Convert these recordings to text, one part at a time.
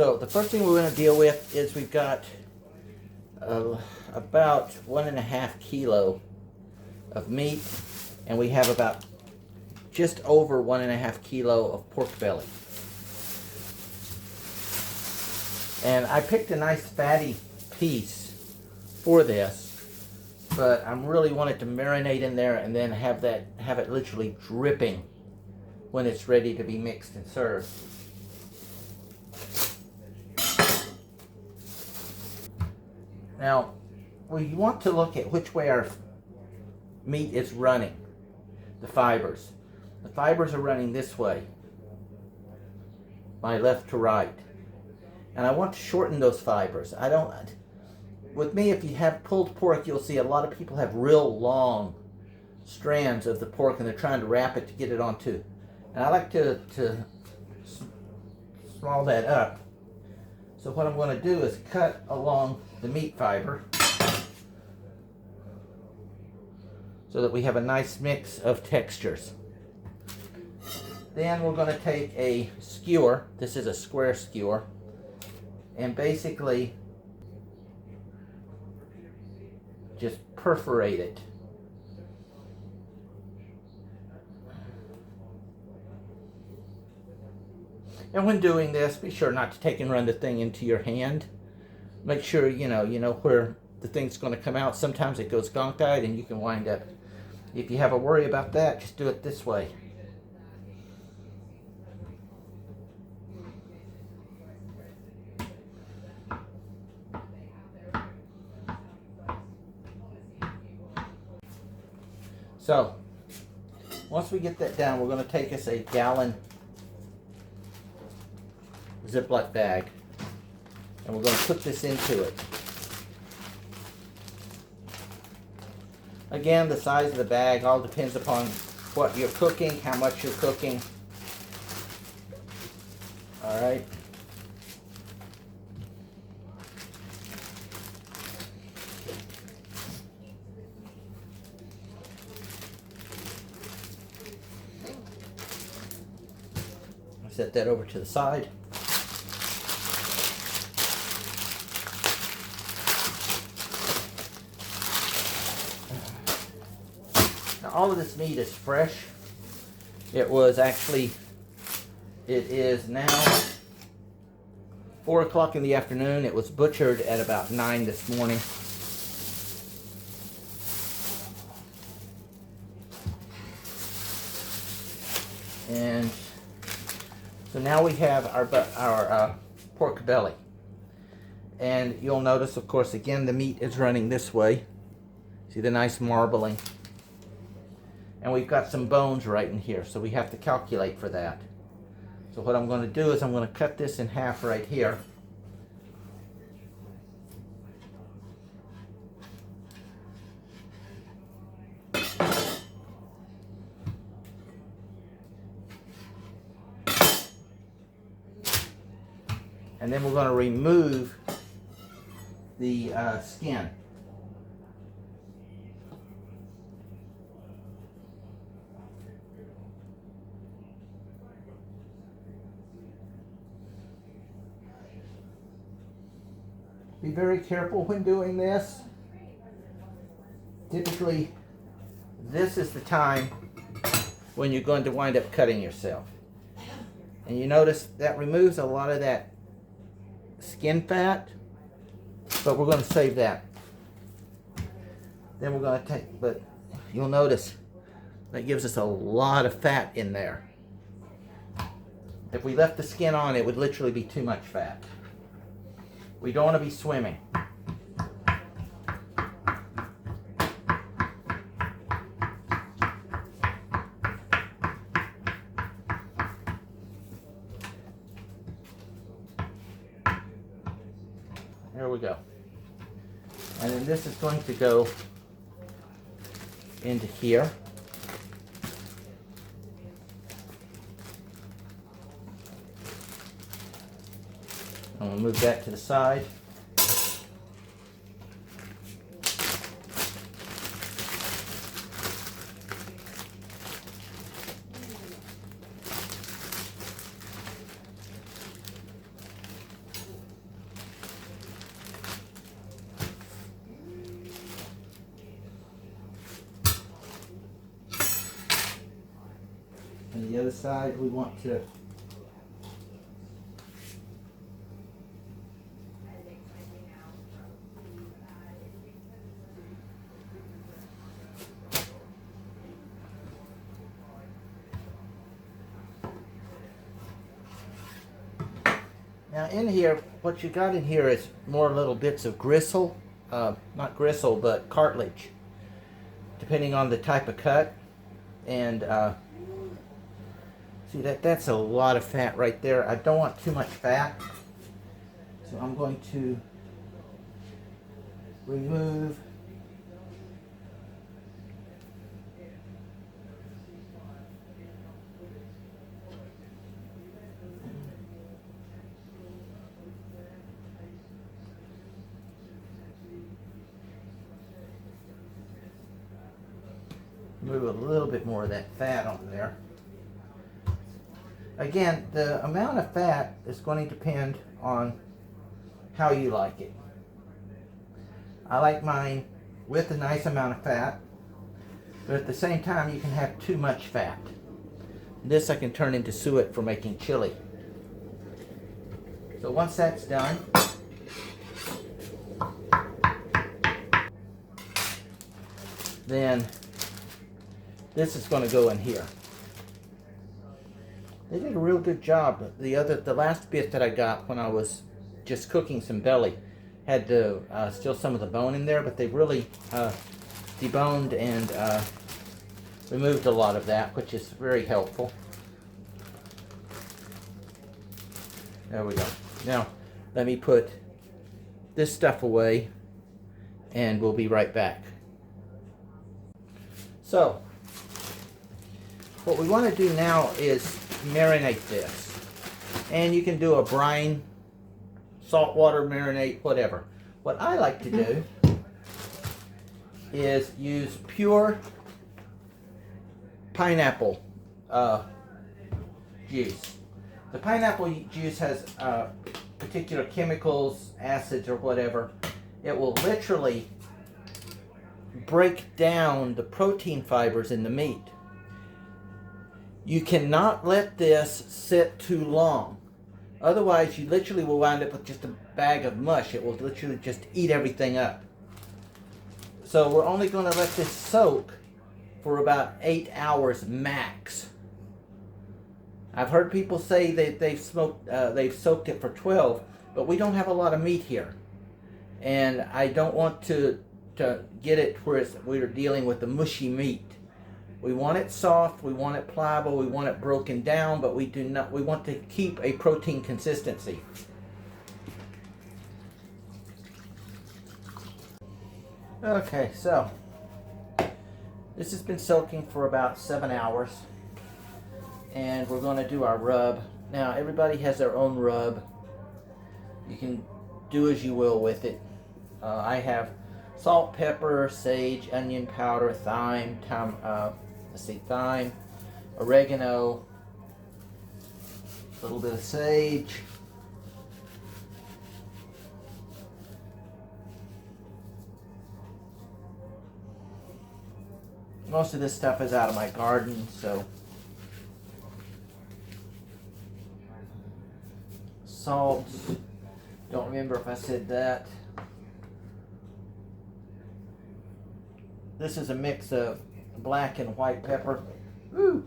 So the first thing we're going to deal with is we've got about 1.5 kilo of meat, and we have about just over 1.5 kilo of pork belly. And I picked a nice fatty piece for this, but I really wanted to marinate in there and then have it literally dripping when it's ready to be mixed and served. Now, we want to look at which way our meat is running, the fibers. The fibers are running this way, my left to right. And I want to shorten those fibers. With me, if you have pulled pork, you'll see a lot of people have real long strands of the pork and they're trying to wrap it to get it onto. And I like to small that up. So what I'm going to do is cut along the meat fiber so that we have a nice mix of textures. Then we're going to take a skewer. This is a square skewer. And basically just perforate it. And when doing this, be sure not to take and run the thing into your hand. Make sure you know where the thing's going to come out. Sometimes it goes gonk-eyed and you can wind up. If you have a worry about that, just do it this way. So, once we get that down, we're going to take us a gallon Ziploc bag and we're going to put this into it. Again, the size of the bag all depends upon what you're cooking, how much you're cooking. All right. Set that over to the side. Now all of this meat is fresh. It is now 4 o'clock in the afternoon. It was butchered at about 9 this morning. And so now we have our pork belly. And you'll notice, of course, again, the meat is running this way. See the nice marbling? And we've got some bones right in here, so we have to calculate for that. So what I'm going to do is I'm going to cut this in half right here. And then we're going to remove the skin. Be very careful when doing this. Typically, this is the time when you're going to wind up cutting yourself. And you notice that removes a lot of that skin fat, but we're going to save that. Then we're going to but you'll notice that gives us a lot of fat in there. If we left the skin on, it would literally be too much fat. We don't want to be swimming. There we go. And then this is going to go into here. I'm going to move that to the side. other side, we want to now in here, what you got in here is more little bits of gristle, not gristle, but cartilage, depending on the type of cut. And see that's a lot of fat right there. I don't want too much fat, so I'm going to remove a little bit more of that fat on there. Again, the amount of fat is going to depend on how you like it. I like mine with a nice amount of fat, but at the same time you can have too much fat. This I can turn into suet for making chili. So once that's done, then this is going to go in here. They did a real good job. The last bit that I got when I was just cooking some belly had still some of the bone in there, but they really deboned and removed a lot of that, which is very helpful. There we go. Now let me put this stuff away and we'll be right back. So what we want to do now is marinate this. And you can do a brine, saltwater marinade, whatever. What I like to do is use pure pineapple juice. The pineapple juice has particular chemicals, acids, or whatever. It will literally break down the protein fibers in the meat. You cannot let this sit too long. Otherwise, you literally will wind up with just a bag of mush. It will literally just eat everything up. So we're only going to let this soak for about 8 hours max. I've heard people say that they've soaked it for 12, but we don't have a lot of meat here. And I don't want to get it where we're dealing with the mushy meat. We want it soft, we want it pliable, we want it broken down, but we want to keep a protein consistency. Okay, so this has been soaking for about 7 hours, and we're going to do our rub. Now everybody has their own rub. You can do as you will with it. I have salt, pepper, sage, onion powder, thyme, thyme, oregano, a little bit of sage, most of this stuff is out of my garden, so salt, don't remember if I said that. This is a mix of black and white pepper. Woo.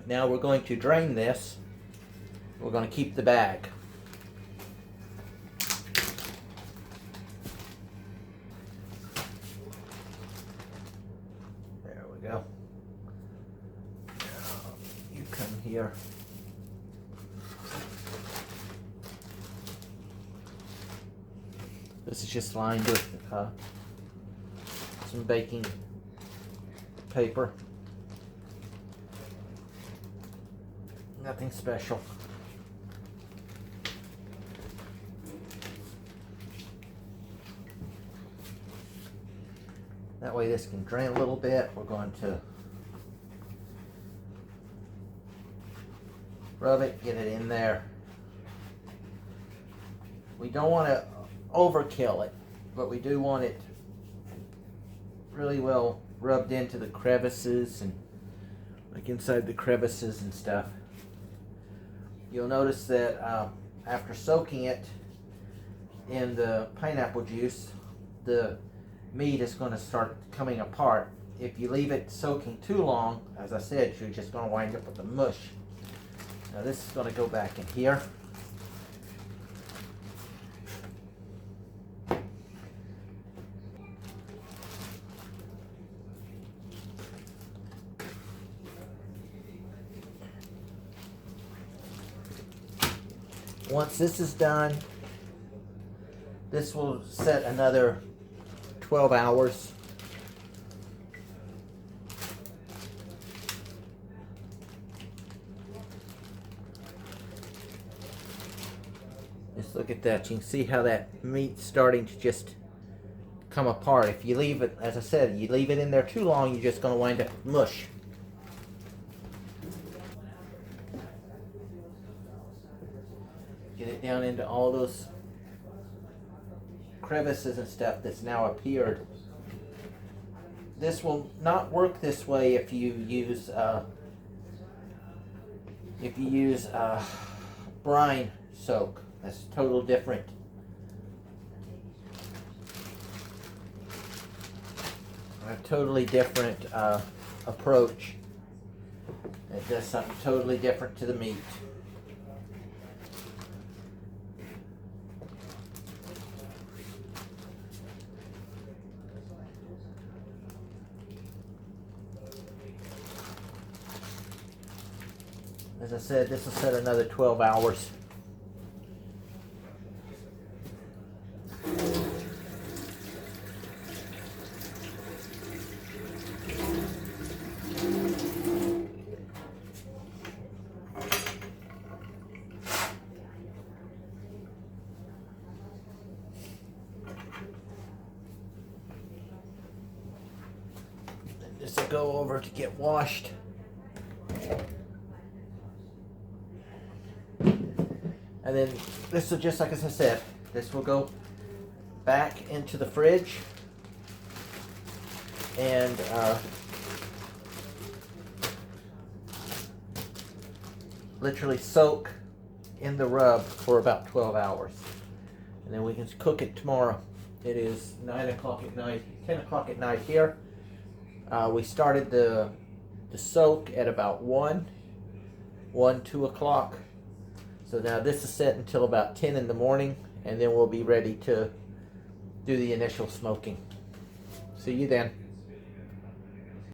Now we're going to drain this. We're going to keep the bag. There we go. You come here. This is just lined with some baking paper. Nothing special. That way this can drain a little bit. We're going to Rub it, get it in there. We don't want to overkill it, but we do want it really well rubbed into the crevices and like inside the crevices and stuff. You'll notice that after soaking it in the pineapple juice, the meat is going to start coming apart. If you leave it soaking too long, as I said, you're just going to wind up with a mush. Now this is going to go back in here. Once this is done, this will set another 12 hours. Just look at that. You can see how that meat's starting to just come apart. If you leave it, as I said, you leave it in there too long, you're just going to wind up with mush. Get it down into all those crevices and stuff that's now appeared. This will not work this way if you use brine soak. That's totally different. A totally different approach. It does something totally different to the meat. As I said, this will set another 12 hours. This will go over to get washed. And then this will, just like as I said, this will go back into the fridge and literally soak in the rub for about 12 hours. And then we can cook it tomorrow. It is 9 o'clock at night, 10 o'clock at night here. We started the soak at about 2 o'clock. So now this is set until about 10 in the morning, and then we'll be ready to do the initial smoking. See you then.